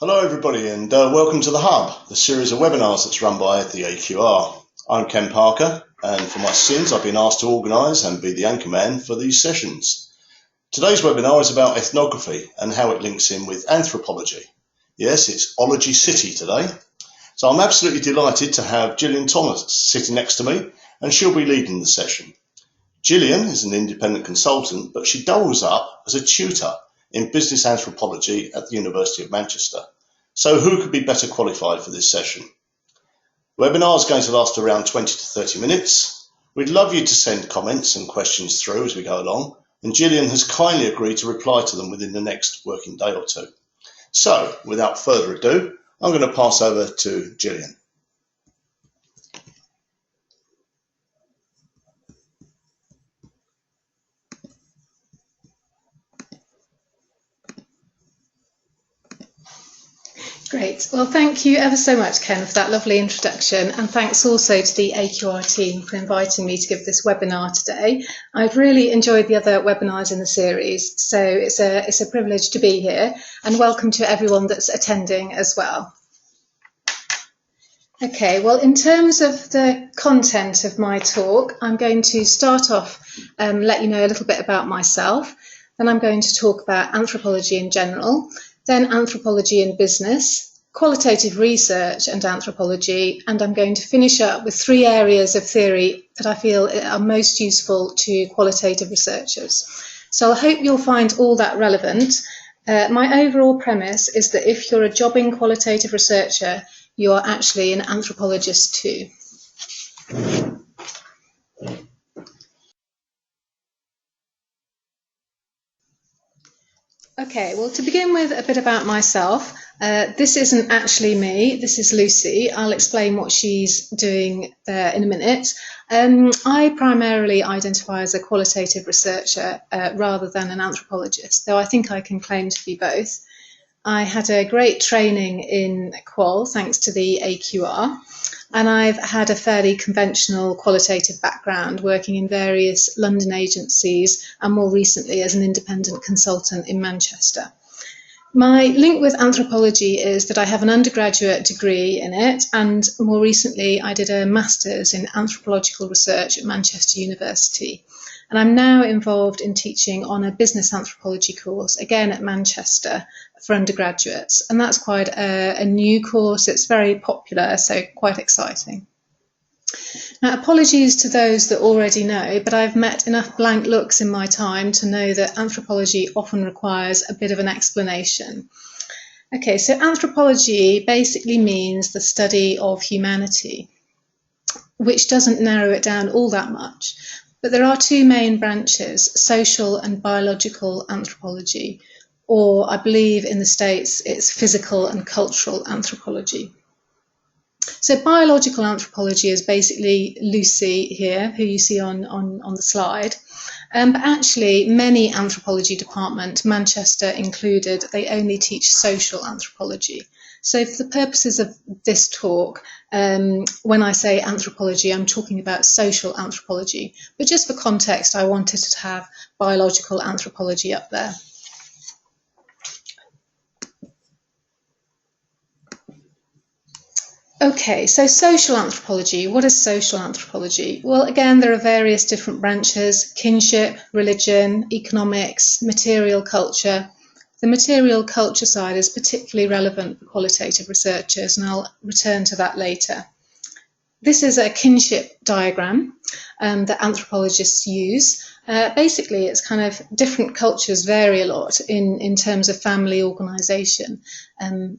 Hello everybody and welcome to the Hub, the series of webinars that's run by the AQR. I'm Ken Parker and for my sins I've been asked to organise and be the anchorman for these sessions. Today's webinar is about ethnography and how it links in with anthropology. Yes, it's Ology City today. So I'm absolutely delighted to have Gillian Thomas sitting next to me and she'll be leading the session. Gillian is an independent consultant but she doubles up as a tutor in business anthropology at the University of Manchester. So who could be better qualified for this session? The webinar is going to last around 20 to 30 minutes. We'd love you to send comments and questions through as we go along, and Gillian has kindly agreed to reply to them within the next working day or two. So, without further ado, I'm going to pass over to Gillian. Great. Well, thank you ever so much, Ken, for that lovely introduction, and thanks also to the AQR team for inviting me to give this webinar today. I've really enjoyed the other webinars in the series, so it's a privilege to be here, and welcome to everyone that's attending as well. Okay, well, in terms of the content of my talk, I'm going to start off and let you know a little bit about myself, then I'm going to talk about anthropology in general, then anthropology in business, qualitative research and anthropology, and I'm going to finish up with 3 areas of theory that I feel are most useful to qualitative researchers. So I hope you'll find all that relevant. My overall premise is that if you're a jobbing qualitative researcher, you are actually an anthropologist too. Okay, well, to begin with a bit about myself, this isn't actually me, this is Lucy. I'll explain what she's doing there in a minute. I primarily identify as a qualitative researcher rather than an anthropologist, though I think I can claim to be both. I had a great training in qual thanks to the AQR, and I've had a fairly conventional qualitative background working in various London agencies and more recently as an independent consultant in Manchester. My link with anthropology is that I have an undergraduate degree in it, and more recently I did a master's in anthropological research at Manchester University. And I'm now involved in teaching on a business anthropology course, again at Manchester, for undergraduates. And that's quite a new course. It's very popular, so quite exciting. Now, apologies to those that already know, but I've met enough blank looks in my time to know that anthropology often requires a bit of an explanation. Okay, so anthropology basically means the study of humanity, which doesn't narrow it down all that much. But there are 2 main branches, social and biological anthropology, or I believe in the States it's physical and cultural anthropology. So biological anthropology is basically Lucy here, who you see on the slide. But actually many anthropology departments, Manchester included, they only teach social anthropology. So for the purposes of this talk, when I say anthropology, I'm talking about social anthropology. But just for context, I wanted to have biological anthropology up there. Okay, so social anthropology. What is social anthropology? Well, again, there are various different branches: kinship, religion, economics, material culture. The material culture side is particularly relevant for qualitative researchers, and I'll return to that later. This is a kinship diagram that anthropologists use. Basically, it's kind of different cultures vary a lot in terms of family organisation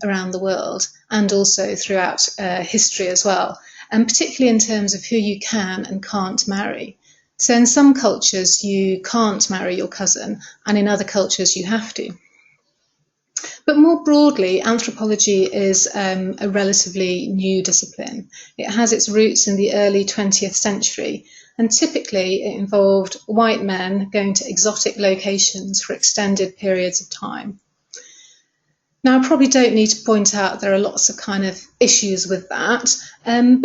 around the world, and also throughout history as well, and particularly in terms of who you can and can't marry. So in some cultures you can't marry your cousin, and in other cultures you have to. But more broadly, anthropology is a relatively new discipline. It has its roots in the early 20th century, and typically it involved white men going to exotic locations for extended periods of time. Now, I probably don't need to point out there are lots of kind of issues with that, and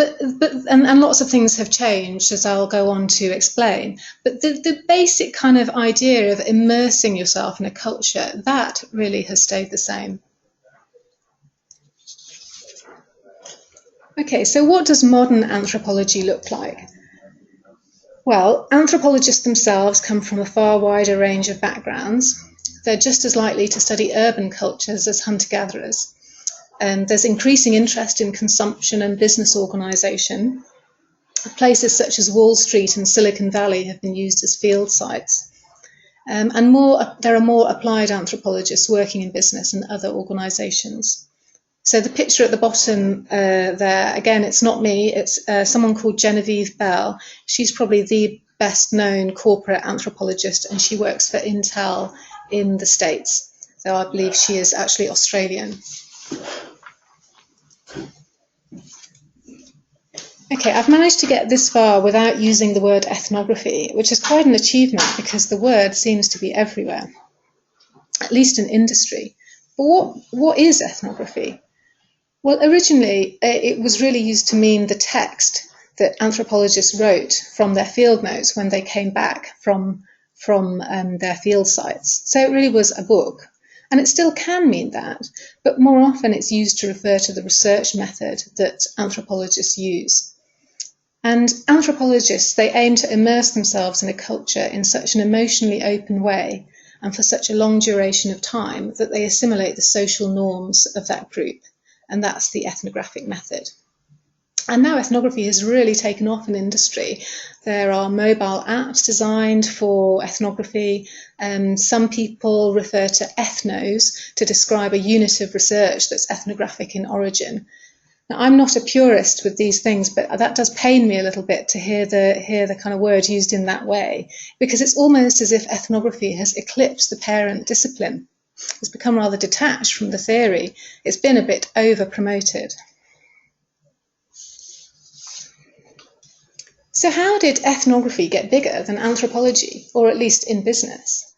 lots of things have changed, as I'll go on to explain. But the basic kind of idea of immersing yourself in a culture, that really has stayed the same. Okay, so what does modern anthropology look like? Well, anthropologists themselves come from a far wider range of backgrounds. They're just as likely to study urban cultures as hunter-gatherers. There's increasing interest in consumption and business organisation. Places such as Wall Street and Silicon Valley have been used as field sites. And there are more applied anthropologists working in business and other organisations. So the picture at the bottom there, again, it's not me, it's someone called Genevieve Bell. She's probably the best known corporate anthropologist, and she works for Intel in the States. So I believe she is actually Australian. Okay, I've managed to get this far without using the word ethnography, which is quite an achievement because the word seems to be everywhere, at least in industry. But what is ethnography? Well, originally it was really used to mean the text that anthropologists wrote from their field notes when they came back from their field sites. So it really was a book. And it still can mean that, but more often it's used to refer to the research method that anthropologists use. And anthropologists, they aim to immerse themselves in a culture in such an emotionally open way and for such a long duration of time that they assimilate the social norms of that group. And that's the ethnographic method. And now ethnography has really taken off in industry. There are mobile apps designed for ethnography. Some people refer to ethnos to describe a unit of research that's ethnographic in origin. Now, I'm not a purist with these things, but that does pain me a little bit to hear the kind of word used in that way, because it's almost as if ethnography has eclipsed the parent discipline. It's become rather detached from the theory. It's been a bit over-promoted. So how did ethnography get bigger than anthropology, or at least in business?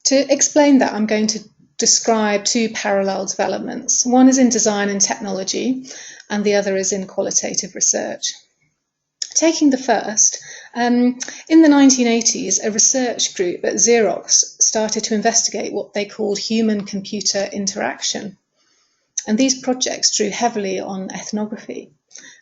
To explain that, I'm going to describe two parallel developments. One is in design and technology, and the other is in qualitative research. Taking the first, in the 1980s, a research group at Xerox started to investigate what they called human-computer interaction. And these projects drew heavily on ethnography.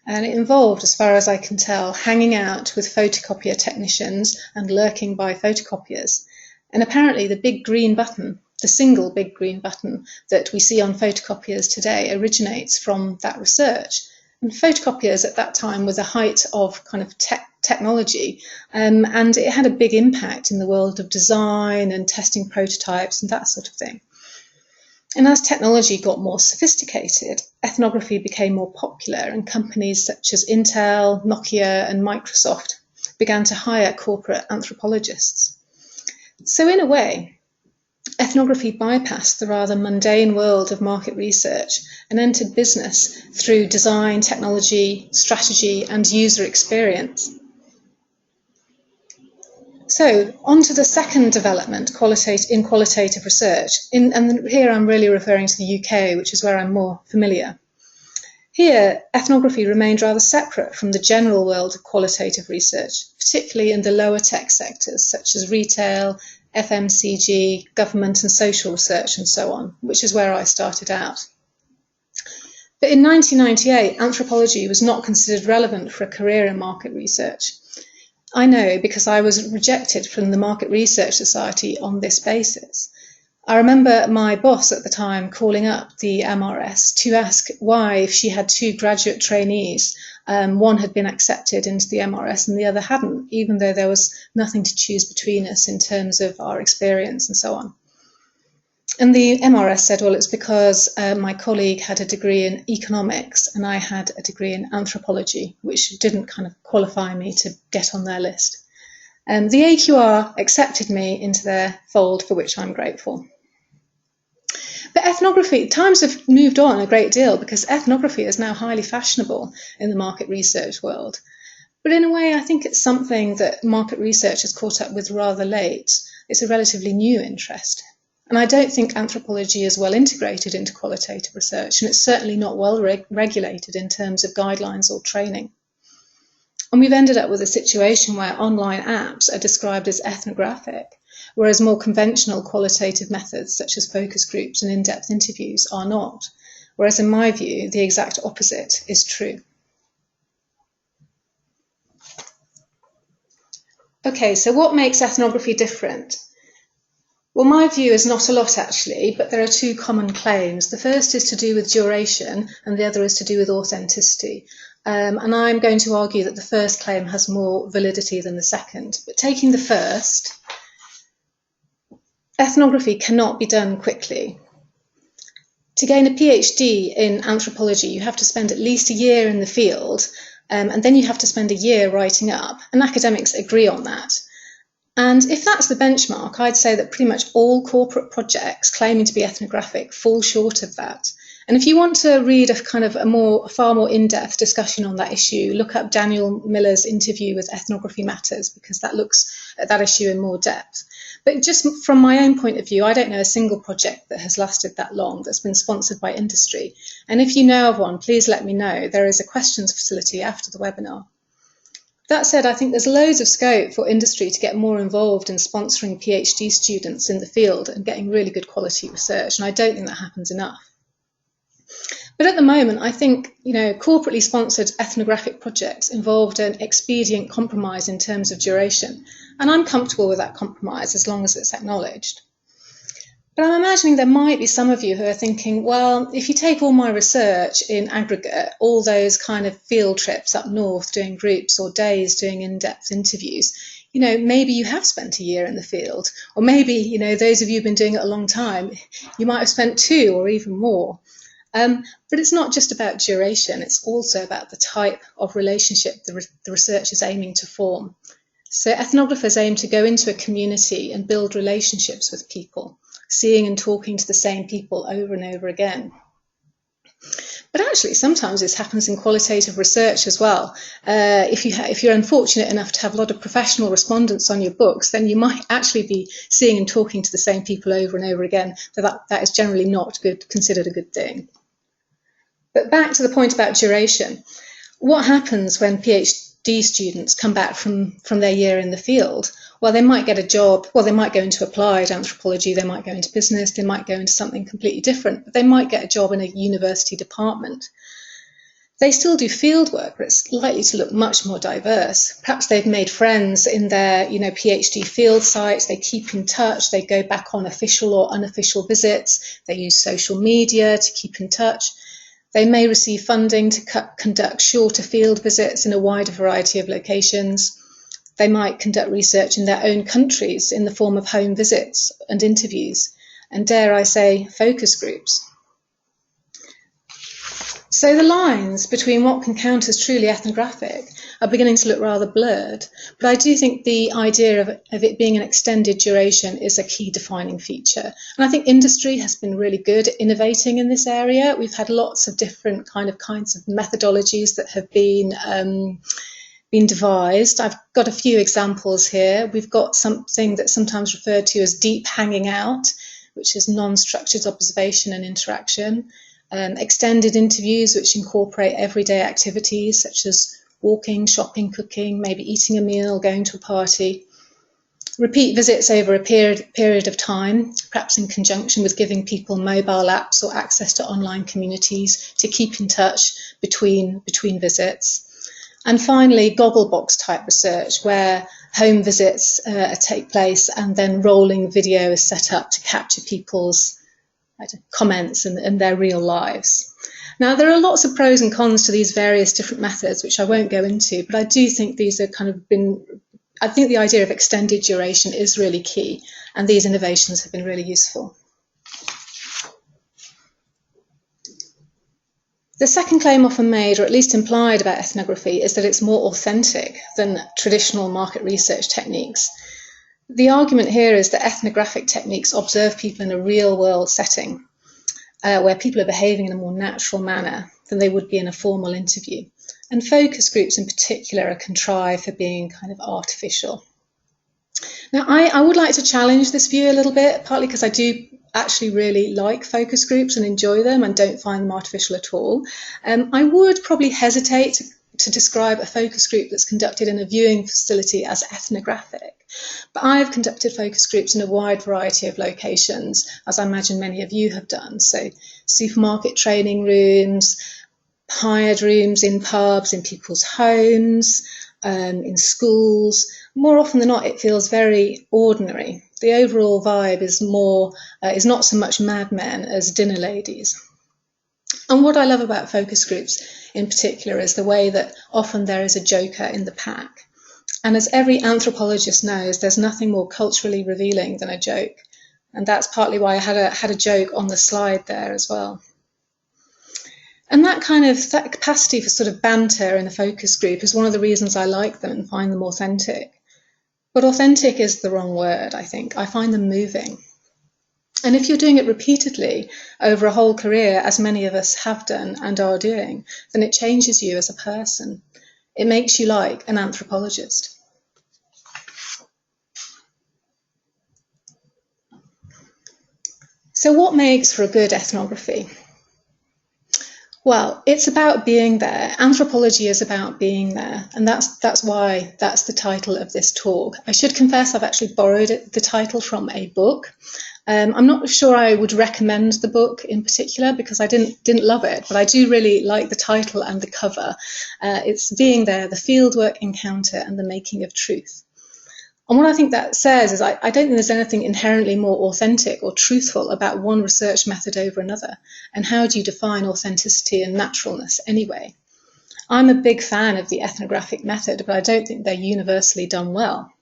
And it involved, as far as I can tell, hanging out with photocopier technicians and lurking by photocopiers. And apparently the big green button, the single big green button that we see on photocopiers today, originates from that research. And photocopiers at that time were the height of kind of technology, and it had a big impact in the world of design and testing prototypes and that sort of thing. And as technology got more sophisticated, ethnography became more popular, and companies such as Intel, Nokia, and Microsoft began to hire corporate anthropologists. So in a way, ethnography bypassed the rather mundane world of market research and entered business through design, technology, strategy, and user experience. So, on to the second development in qualitative research, and here I'm really referring to the UK, which is where I'm more familiar. Here, ethnography remained rather separate from the general world of qualitative research, particularly in the lower tech sectors such as retail, FMCG, government and social research and so on, which is where I started out. But in 1998, anthropology was not considered relevant for a career in market research. I know because I was rejected from the Market Research Society on this basis. I remember my boss at the time calling up the MRS to ask why, if she had two graduate trainees, one had been accepted into the MRS and the other hadn't, even though there was nothing to choose between us in terms of our experience and so on. And the MRS said, well, it's because my colleague had a degree in economics and I had a degree in anthropology, which didn't kind of qualify me to get on their list. The AQR accepted me into their fold, for which I'm grateful. But ethnography, times have moved on a great deal because ethnography is now highly fashionable in the market research world. But in a way, I think it's something that market research has caught up with rather late. It's a relatively new interest. And I don't think anthropology is well integrated into qualitative research, and it's certainly not well regulated in terms of guidelines or training. And we've ended up with a situation where online apps are described as ethnographic, whereas more conventional qualitative methods such as focus groups and in-depth interviews are not. Whereas in my view, the exact opposite is true. Okay, so what makes ethnography different? Well, my view is not a lot actually, but there are two common claims. The first is to do with duration and the other is to do with authenticity. And I'm going to argue that the first claim has more validity than the second. But taking the first, ethnography cannot be done quickly. To gain a PhD in anthropology, you have to spend at least a year in the field, and then you have to spend a year writing up, and academics agree on that. And if that's the benchmark, I'd say that pretty much all corporate projects claiming to be ethnographic fall short of that. And if you want to read a far more in-depth discussion on that issue, look up Daniel Miller's interview with Ethnography Matters, because that looks at that issue in more depth. But just from my own point of view, I don't know a single project that has lasted that long that's been sponsored by industry. And if you know of one, please let me know. There is a questions facility after the webinar. That said, I think there's loads of scope for industry to get more involved in sponsoring PhD students in the field and getting really good quality research, and I don't think that happens enough. But at the moment, I think corporately sponsored ethnographic projects involved an expedient compromise in terms of duration, and I'm comfortable with that compromise as long as it's acknowledged. But I'm imagining there might be some of you who are thinking, well, if you take all my research in aggregate, all those kind of field trips up north doing groups or days doing in-depth interviews, maybe you have spent a year in the field, or maybe, those of you who've been doing it a long time, you might have spent 2 or even more. But it's not just about duration, it's also about the type of relationship the research is aiming to form. So ethnographers aim to go into a community and build relationships with people, seeing and talking to the same people over and over again. But actually, sometimes this happens in qualitative research as well. If you're unfortunate enough to have a lot of professional respondents on your books, then you might actually be seeing and talking to the same people over and over again. So that is generally not considered a good thing. But back to the point about duration. What happens when PhD students come back from their year in the field? Well, they might get a job, they might go into applied anthropology, they might go into business, they might go into something completely different, but they might get a job in a university department. They still do field work, but it's likely to look much more diverse. Perhaps they've made friends in their PhD field sites, they keep in touch, they go back on official or unofficial visits, they use social media to keep in touch. They may receive funding to conduct shorter field visits in a wider variety of locations. They might conduct research in their own countries in the form of home visits and interviews, and dare I say, focus groups. So the lines between what can count as truly ethnographic are beginning to look rather blurred, but I do think the idea of it being an extended duration is a key defining feature. And I think industry has been really good at innovating in this area. We've had lots of different kinds of methodologies that have been devised. I've got a few examples here. We've got something that's sometimes referred to as deep hanging out, which is non-structured observation and interaction. Extended interviews, which incorporate everyday activities such as walking, shopping, cooking, maybe eating a meal, going to a party. Repeat visits over a period of time, perhaps in conjunction with giving people mobile apps or access to online communities to keep in touch between visits. And finally, gogglebox type research, where home visits take place and then rolling video is set up to capture people's comments and their real lives. Now, there are lots of pros and cons to these various different methods, which I won't go into, but I do think these are I think the idea of extended duration is really key, and these innovations have been really useful. The second claim often made, or at least implied, about ethnography is that it's more authentic than traditional market research techniques. The argument here is that ethnographic techniques observe people in a real-world setting, where people are behaving in a more natural manner than they would be in a formal interview. And focus groups in particular are contrived for being kind of artificial. Now, I would like to challenge this view a little bit, partly because I do actually really like focus groups and enjoy them and don't find them artificial at all. I would probably hesitate to describe a focus group that's conducted in a viewing facility as ethnographic. But I've conducted focus groups in a wide variety of locations, as I imagine many of you have done. So supermarket training rooms, hired rooms in pubs, in people's homes, in schools. More often than not, it feels very ordinary. The overall vibe is not so much madmen as dinner ladies. And what I love about focus groups in particular is the way that often there is a joker in the pack. And as every anthropologist knows, there's nothing more culturally revealing than a joke. And that's partly why I had a joke on the slide there as well. And that capacity for sort of banter in a focus group is one of the reasons I like them and find them authentic. But authentic is the wrong word, I think. I find them moving. And if you're doing it repeatedly over a whole career, as many of us have done and are doing, then it changes you as a person. It makes you like an anthropologist. So what makes for a good ethnography? Well, it's about being there. Anthropology is about being there, and that's why that's the title of this talk. I should confess I've actually borrowed the title from a book. I'm not sure I would recommend the book in particular because I didn't love it, but I do really like the title and the cover. It's Being There, the Fieldwork Encounter and the Making of Truth. And what I think that says is I don't think there's anything inherently more authentic or truthful about one research method over another. And how do you define authenticity and naturalness anyway? I'm a big fan of the ethnographic method, but I don't think they're universally done well.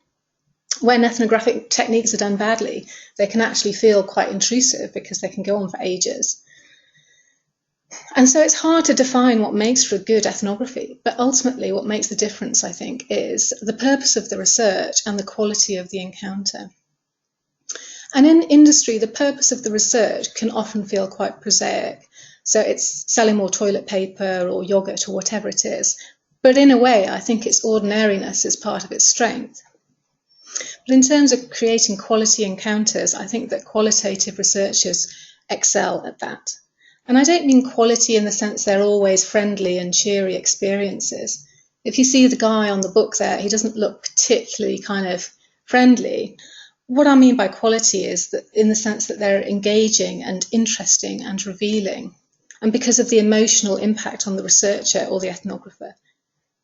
When ethnographic techniques are done badly, they can actually feel quite intrusive because they can go on for ages. And so it's hard to define what makes for a good ethnography, but ultimately what makes the difference, I think, is the purpose of the research and the quality of the encounter. And in industry, the purpose of the research can often feel quite prosaic. So it's selling more toilet paper or yogurt or whatever it is. But in a way, I think its ordinariness is part of its strength. But in terms of creating quality encounters, I think that qualitative researchers excel at that. And I don't mean quality in the sense they're always friendly and cheery experiences. If you see the guy on the book there, he doesn't look particularly kind of friendly. What I mean by quality is that in the sense that they're engaging and interesting and revealing, and because of the emotional impact on the researcher or the ethnographer.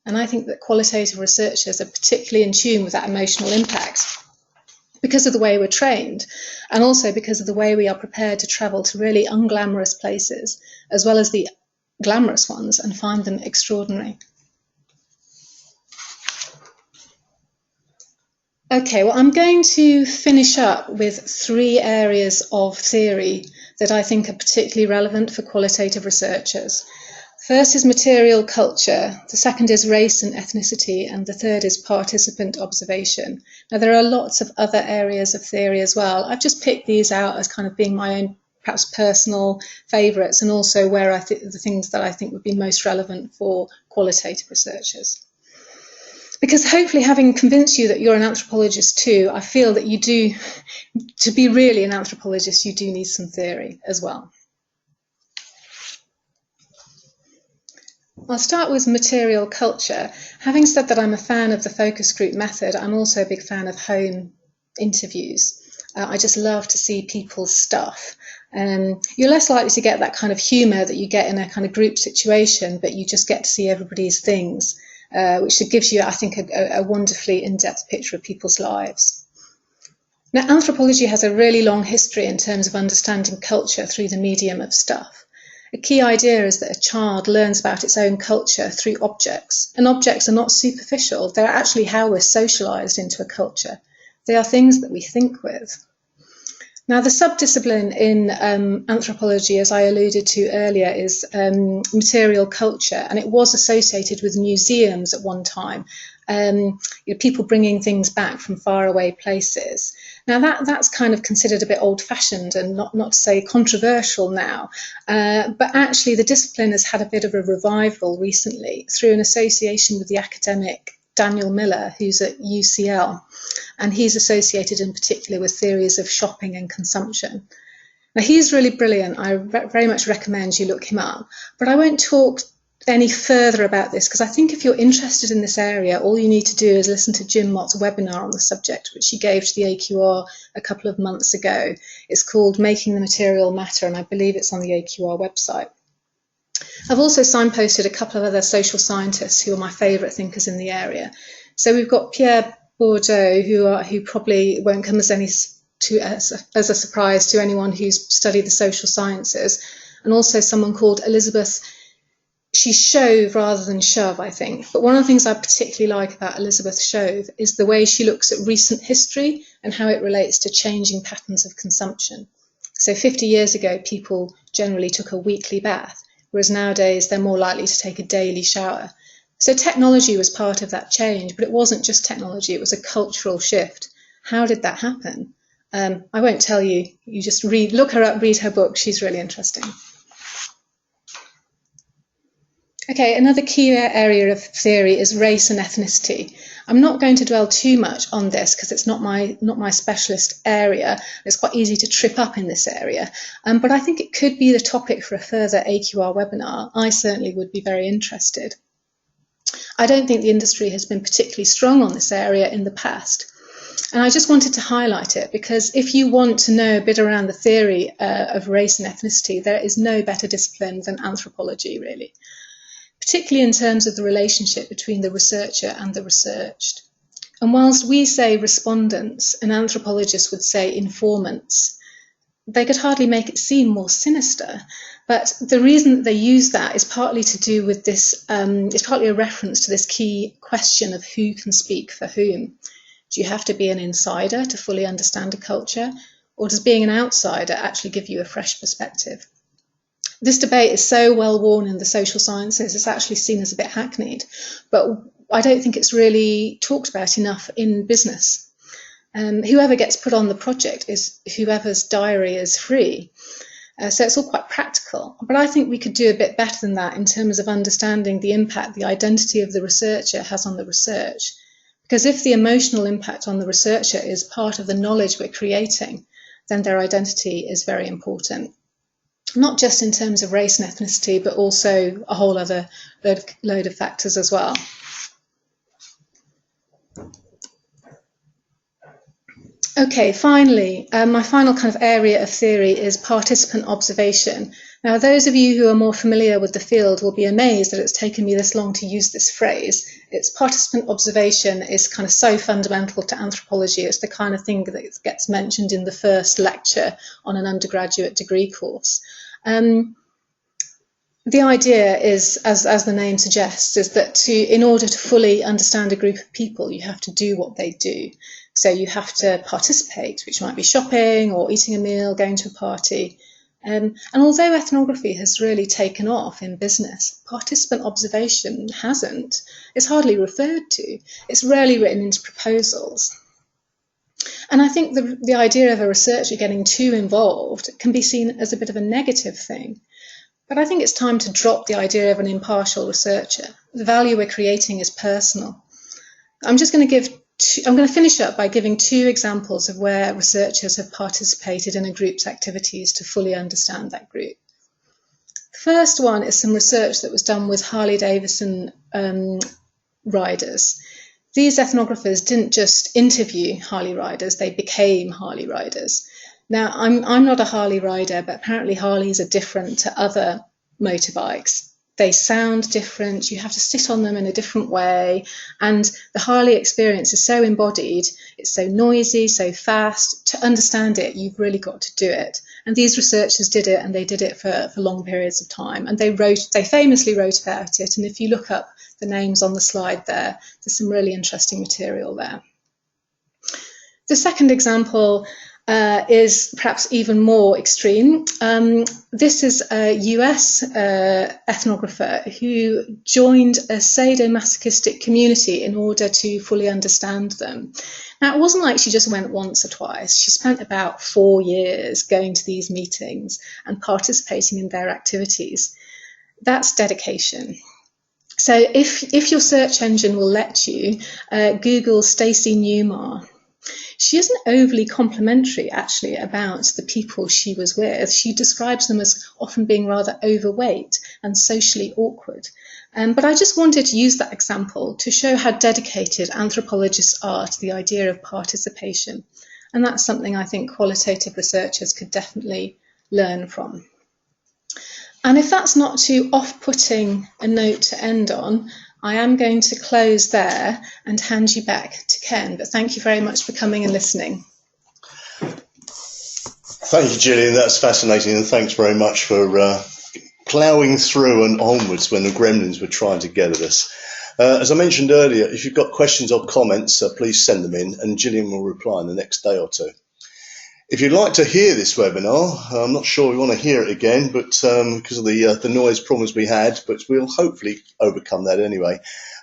And I think that qualitative researchers are particularly in tune with that emotional impact because of the way we're trained, and also because of the way we are prepared to travel to really unglamorous places, as well as the glamorous ones, and find them extraordinary. Okay, well, I'm going to finish up with 3 areas of theory that I think are particularly relevant for qualitative researchers. First is material culture, the second is race and ethnicity, and the third is participant observation. Now, there are lots of other areas of theory as well. I've just picked these out as kind of being my own, perhaps personal favourites, and also where the things that I think would be most relevant for qualitative researchers. Because hopefully, having convinced you that you're an anthropologist too, I feel that you do, to be really an anthropologist, you do need some theory as well. I'll start with material culture. Having said that I'm a fan of the focus group method, I'm also a big fan of home interviews. I just love to see people's stuff. You're less likely to get that kind of humour that you get in a kind of group situation, but you just get to see everybody's things, which gives you, I think, a wonderfully in-depth picture of people's lives. Now, anthropology has a really long history in terms of understanding culture through the medium of stuff. A key idea is that a child learns about its own culture through objects, and objects are not superficial, they're actually how we're socialised into a culture. They are things that we think with. Now, the subdiscipline in anthropology, as I alluded to earlier, is material culture, and it was associated with museums at one time, people bringing things back from faraway places. Now, that's kind of considered a bit old-fashioned and not to say controversial now, but actually the discipline has had a bit of a revival recently through an association with the academic Daniel Miller, who's at UCL, and he's associated in particular with theories of shopping and consumption. Now, he's really brilliant. I very much recommend you look him up, but I won't talk any further about this because I think if you're interested in this area, all you need to do is listen to Jim Mott's webinar on the subject, which he gave to the AQR a couple of months ago. It's called Making the Material Matter, and I believe it's on the AQR website. I've also signposted a couple of other social scientists who are my favourite thinkers in the area. So we've got Pierre Bourdieu, who probably won't come as a surprise to anyone who's studied the social sciences, and also someone called Elizabeth. She's Shove rather than Shove, I think. But one of the things I particularly like about Elizabeth Shove is the way she looks at recent history and how it relates to changing patterns of consumption. So 50 years ago, people generally took a weekly bath, whereas nowadays they're more likely to take a daily shower. So technology was part of that change, but it wasn't just technology, it was a cultural shift. How did that happen? I won't tell you, you just look her up, read her book, she's really interesting. Okay, another key area of theory is race and ethnicity. I'm not going to dwell too much on this because it's not my specialist area. It's quite easy to trip up in this area, but I think it could be the topic for a further AQR webinar. I certainly would be very interested. I don't think the industry has been particularly strong on this area in the past. And I just wanted to highlight it because if you want to know a bit around the theory of race and ethnicity, there is no better discipline than anthropology, really, particularly in terms of the relationship between the researcher and the researched. And whilst we say respondents, an anthropologist would say informants, they could hardly make it seem more sinister. But the reason that they use that is partly to do with this, it's partly a reference to this key question of who can speak for whom. Do you have to be an insider to fully understand a culture, or does being an outsider actually give you a fresh perspective? This debate is so well worn in the social sciences, it's actually seen as a bit hackneyed, but I don't think it's really talked about enough in business. Whoever gets put on the project is whoever's diary is free. So it's all quite practical, but I think we could do a bit better than that in terms of understanding the impact the identity of the researcher has on the research. Because if the emotional impact on the researcher is part of the knowledge we're creating, then their identity is very important. Not just in terms of race and ethnicity, but also a whole other load of factors as well. Okay, finally, my final kind of area of theory is participant observation. Now, those of you who are more familiar with the field will be amazed that it's taken me this long to use this phrase. It's participant observation is kind of so fundamental to anthropology. It's the kind of thing that gets mentioned in the first lecture on an undergraduate degree course. The idea is, as the name suggests, is that in order to fully understand a group of people, you have to do what they do. So you have to participate, which might be shopping or eating a meal, going to a party. And although ethnography has really taken off in business, participant observation hasn't. It's hardly referred to. It's rarely written into proposals. And I think the idea of a researcher getting too involved can be seen as a bit of a negative thing. But I think it's time to drop the idea of an impartial researcher. The value we're creating is personal. I'm going to finish up by giving two examples of where researchers have participated in a group's activities to fully understand that group. The first one is some research that was done with Harley-Davidson riders. These ethnographers didn't just interview Harley riders, they became Harley riders. Now, I'm not a Harley rider, but apparently Harleys are different to other motorbikes. They sound different, you have to sit on them in a different way, and the Harley experience is so embodied, it's so noisy, so fast. To understand it, you've really got to do it. And these researchers did it, and they did it for long periods of time, and they famously wrote about it, and if you look up the names on the slide there, there's some really interesting material there. The second example is perhaps even more extreme. This is a US ethnographer who joined a sadomasochistic community in order to fully understand them. Now, it wasn't like she just went once or twice. She spent about 4 years going to these meetings and participating in their activities. That's dedication. So if your search engine will let you, Google Stacey Newmar. She isn't overly complimentary, actually, about the people she was with. She describes them as often being rather overweight and socially awkward. But I just wanted to use that example to show how dedicated anthropologists are to the idea of participation. And that's something I think qualitative researchers could definitely learn from. And if that's not too off-putting a note to end on, I am going to close there and hand you back to Ken. But thank you very much for coming and listening. Thank you, Gillian. That's fascinating, and thanks very much for ploughing through and onwards when the gremlins were trying to get at us. As I mentioned earlier, if you've got questions or comments, please send them in, and Gillian will reply in the next day or two. If you'd like to hear this webinar, I'm not sure we want to hear it again, but because of the noise problems we had, but we'll hopefully overcome that anyway.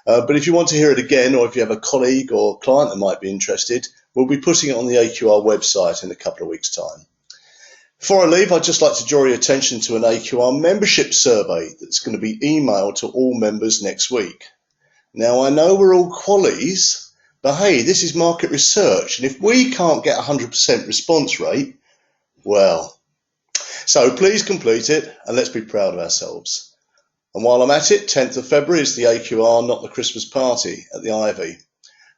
But if you want to hear it again, or if you have a colleague or client that might be interested, we'll be putting it on the AQR website in a couple of weeks' time. Before I leave, I'd just like to draw your attention to an AQR membership survey that's going to be emailed to all members next week. Now, I know we're all qualies, but hey, this is market research, and if we can't get 100% response rate, well. So please complete it, and let's be proud of ourselves. And while I'm at it, 10th of February is the AQR Not the Christmas Party at the Ivy.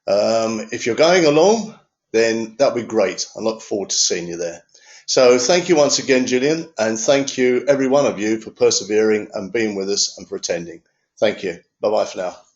If you're going along, then that'll be great. I look forward to seeing you there. So thank you once again, Gillian, and thank you, every one of you, for persevering and being with us and for attending. Thank you. Bye-bye for now.